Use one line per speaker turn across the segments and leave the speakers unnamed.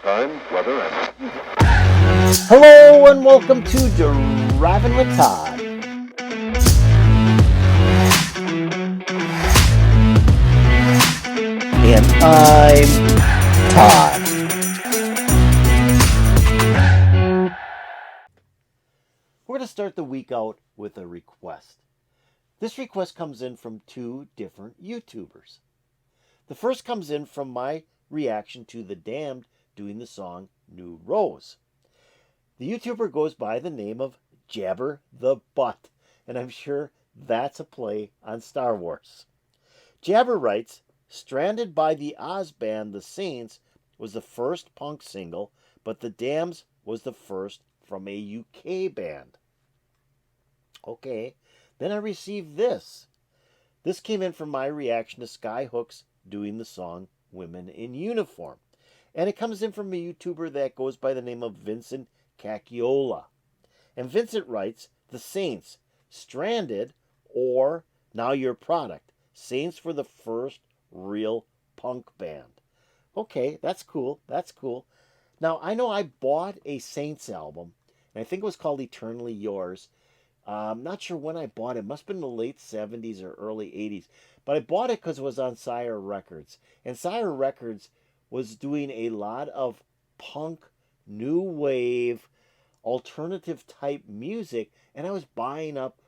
time, weather, and...
Hello and welcome to Driving with Todd. And I'm Todd. We're going to start the week out with a request. This request comes in from two different YouTubers. The first comes in from my reaction to The Damned doing the song New Rose. The YouTuber goes by the name of Jabber the Butt, and I'm sure that's a play on Star Wars. Jabber writes, Stranded by the Oz band The Saints was the first punk single, but The Damned was the first from a UK band. Okay, then I received this. This came in from my reaction to Skyhook's doing the song Women in Uniform. And it comes in from a YouTuber that goes by the name of Vincent Cacchiola. And Vincent writes, The Saints, Stranded, or Now Your Product. Saints were the first real punk band. Okay, that's cool. That's cool. Now, I know I bought a Saints album, and I think it was called Eternally Yours. I'm not sure when I bought it. It must have been in the late 70s or early 80s. But I bought it because it was on Sire Records. And Sire Records was doing a lot of punk, new wave, alternative type music. And I was buying up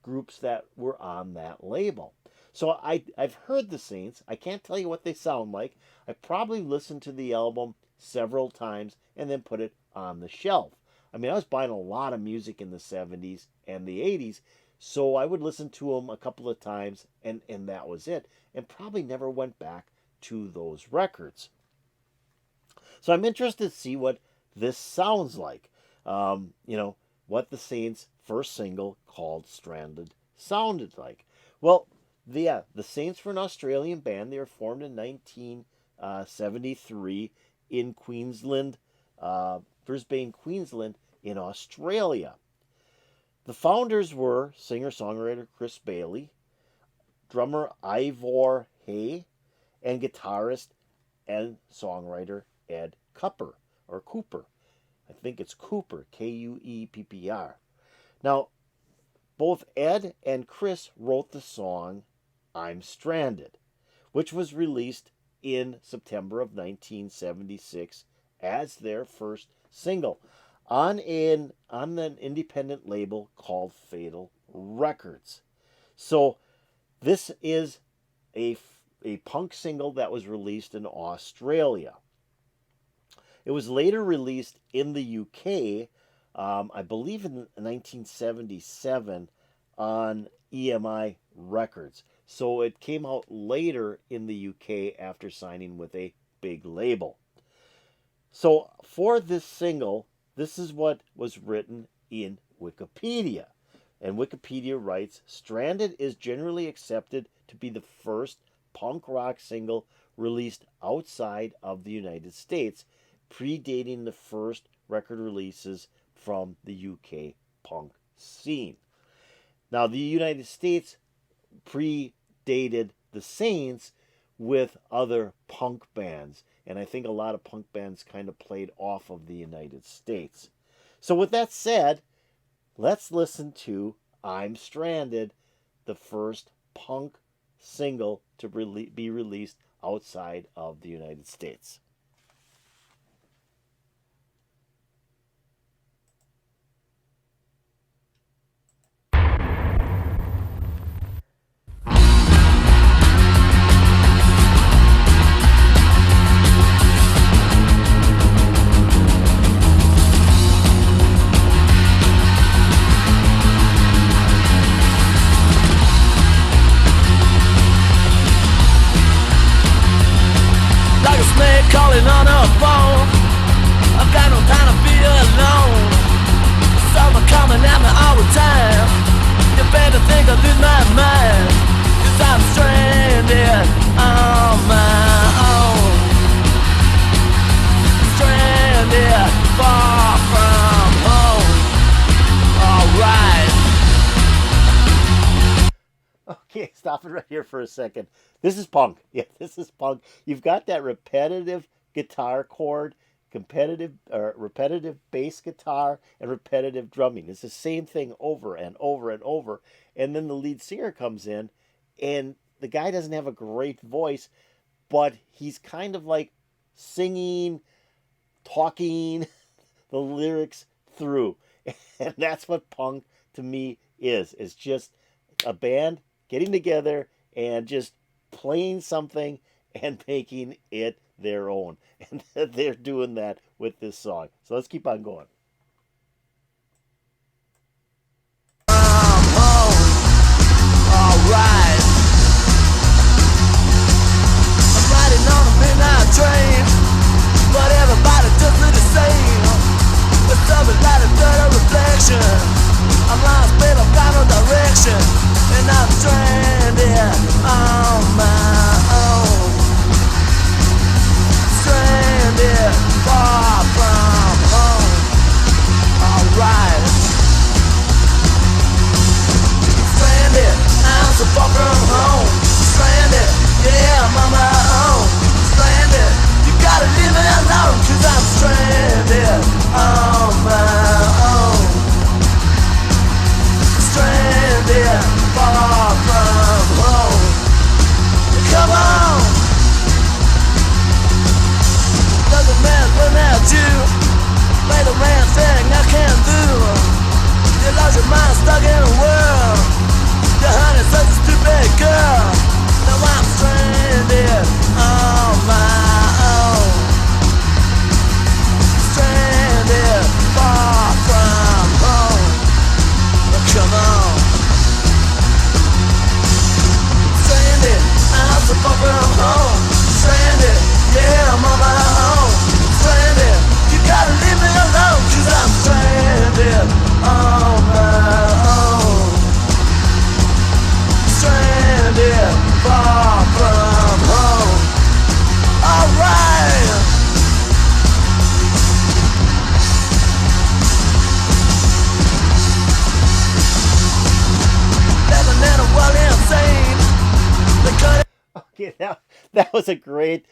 groups that were on that label. So I've heard the Saints. I can't tell you what they sound like. I probably listened to the album several times and then put it on the shelf. I mean, I was buying a lot of music in the 70s and the 80s, so I would listen to them a couple of times, and that was it, and probably never went back to those records. So I'm interested to see what this sounds like. What the Saints' first single called Stranded sounded like. Well, the Saints were an Australian band. They were formed in 1973 in Queensland, Brisbane, Queensland, in Australia. The founders were singer-songwriter Chris Bailey, drummer Ivor Hay, and guitarist and songwriter Ed Cooper. I think it's Cooper, Kueppr. Now, both Ed and Chris wrote the song I'm Stranded, which was released in September of 1976 as their first single on an independent label called Fatal Records. So this is a punk single that was released in Australia. It was later released in the UK, I believe in 1977 on EMI Records. So it came out later in the UK after signing with a big label. So for this single, this is what was written in Wikipedia. And Wikipedia writes, Stranded is generally accepted to be the first punk rock single released outside of the United States, predating the first record releases from the UK punk scene. Now, the United States predated the Saints with other punk bands. And I think a lot of punk bands kind of played off of the United States. So with that said, let's listen to I'm Stranded, the first punk single to be released outside of the United States.
Calling on a phone, I've got no time to be alone. Summer coming at me all the time. You better think I lose my mind, 'cause I'm stranded on my own. Stranded far from home. Alright.
Okay, stop it right here for a second. This is punk. Yeah, this is punk. You've got that repetitive guitar chord competitive or repetitive bass guitar and repetitive drumming. It's the same thing over and over and over. And then the lead singer comes in, and the guy doesn't have a great voice, but he's kind of like singing, talking the lyrics through. And that's what punk to me is. It's just a band getting together and just playing something and making it their own. And they're doing that with this song. So let's keep on going.
Alright, I'm riding on a midnight train, but everybody does look the same. It's something like a dirty reflection. I'm lost, babe, I've got no direction, and I'm stranded on my own. Stranded far from home. Alright, stranded, I'm so far from home. Stranded, yeah, I'm on my own. Stranded, you gotta leave me alone, 'cause I'm stranded on my own. Stranded, far from home. Come on. Doesn't matter when at you. Play the man thing I can't do. You lost your mind stuck in a world. Your honey's such a stupid girl. Now I'm stranded on my own. Stranded far from home. Come on. Stranded, I'm so far from home. Stranded, yeah, I'm on my own. Stranded, you gotta leave me alone, 'cause I'm stranded on my own. Stranded, far from home. Alright. Living in a world insane. They cut.
Okay, that was a great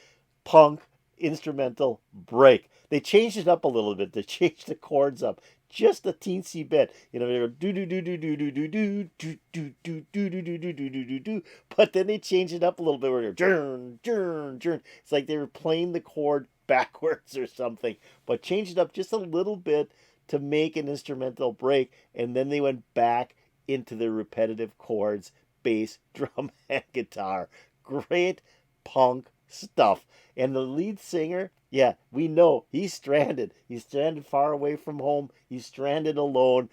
punk instrumental break. They changed it up a little bit. They changed the chords up just a teensy bit. You know, they were do do do do do do do do do do do do do do do do do do do. But then they changed it up a little bit where they're turn turn turn. It's like they were playing the chord backwards or something. But changed it up just a little bit to make an instrumental break, and then they went back into the repetitive chords, bass, drum, and guitar. Great punk stuff. And the lead singer, yeah, we know he's stranded. He's stranded far away from home. He's stranded alone.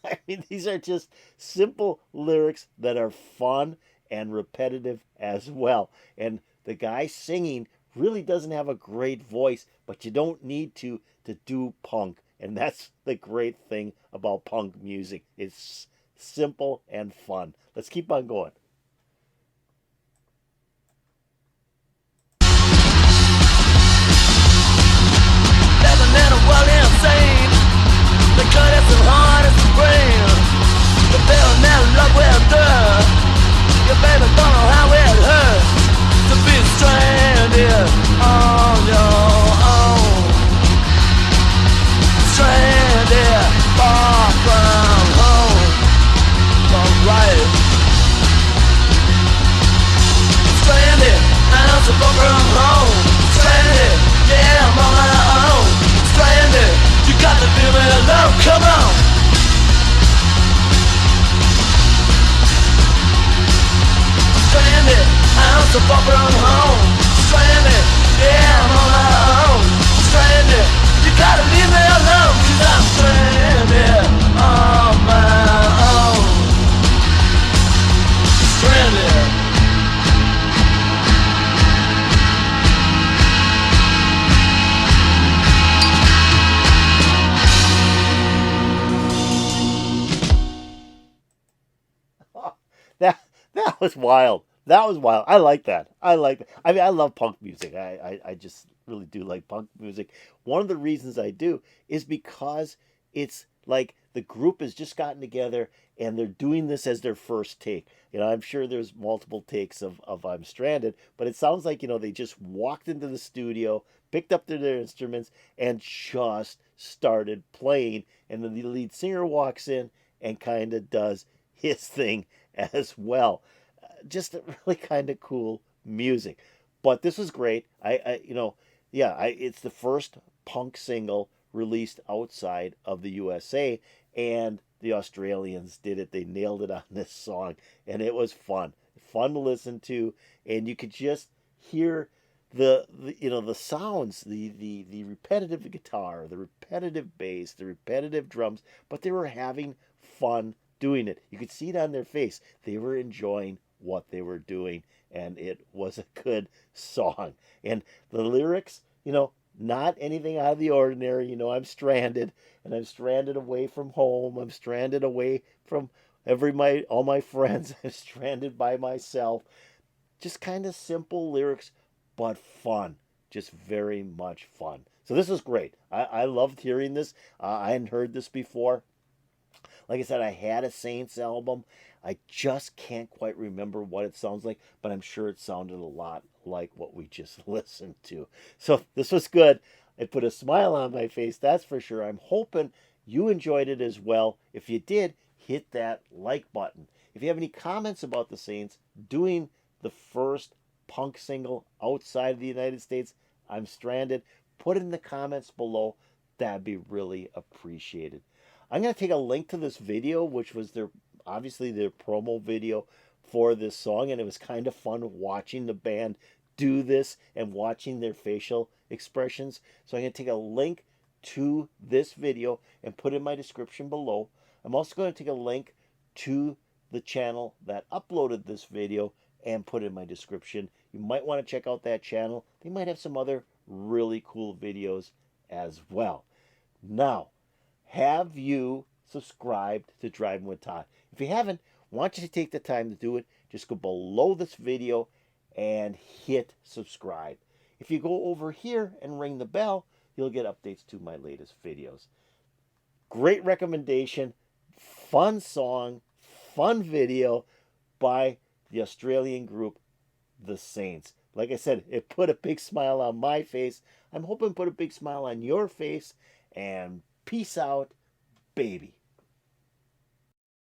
I mean, these are just simple lyrics that are fun and repetitive as well. And the guy singing really doesn't have a great voice, but you don't need to do punk. And that's the great thing about punk music. It's simple and fun. Let's keep on going.
Living in a world insane. They cut it so hard as the brain. The bill never love will do. Your baby don't know how it hurts to be stranded on your own. Stranded far from home. Alright. Stranded, I'm so far from home. Stranded, yeah, I'm on my own. Stranded, you got to leave me alone, come on. Stranded, I'm so far from home. Stranded, yeah, I'm on my own. Stranded, you gotta leave me alone, 'cause I'm stranded on my own. Stranded.
That was wild. That was wild. I like that. I like that. I mean, I love punk music. I just really do like punk music. One of the reasons I do is because it's like the group has just gotten together and they're doing this as their first take. I'm sure there's multiple takes of I'm Stranded, but it sounds like, they just walked into the studio, picked up their instruments, and just started playing. And then the lead singer walks in and kind of does his thing as well. Just really kind of cool music. But this was great. It's the first punk single released outside of the USA, and the Australians did it. They nailed it on this song, and it was fun to listen to, and you could just hear the sounds, the repetitive guitar, the repetitive bass, the repetitive drums, but they were having fun doing it. You could see it on their face. They were enjoying what they were doing, and it was a good song. And the lyrics, not anything out of the ordinary. I'm stranded, and I'm stranded away from home. I'm stranded away from all my friends. I'm stranded by myself. Just kind of simple lyrics, but fun. Just very much fun. So this was great. I loved hearing this. I hadn't heard this before. Like I said, I had a Saints album. I just can't quite remember what it sounds like, but I'm sure it sounded a lot like what we just listened to. So this was good. It put a smile on my face, that's for sure. I'm hoping you enjoyed it as well. If you did, hit that like button. If you have any comments about the Saints doing the first punk single outside of the United States, I'm Stranded, put it in the comments below. That'd be really appreciated. I'm going to take a link to this video, which was obviously their promo video for this song, and it was kind of fun watching the band do this and watching their facial expressions. So I'm going to take a link to this video and put it in my description below. I'm also going to take a link to the channel that uploaded this video and put it in my description. You might want to check out that channel. They might have some other really cool videos as well. Now, have you subscribed to Driving with Todd? If you haven't, I want you to take the time to do it. Just go below this video and hit subscribe. If you go over here and ring the bell, you'll get updates to my latest videos. Great recommendation, fun song, fun video by the Australian group, The Saints. Like I said, it put a big smile on my face. I'm hoping it put a big smile on your face. And peace out, baby.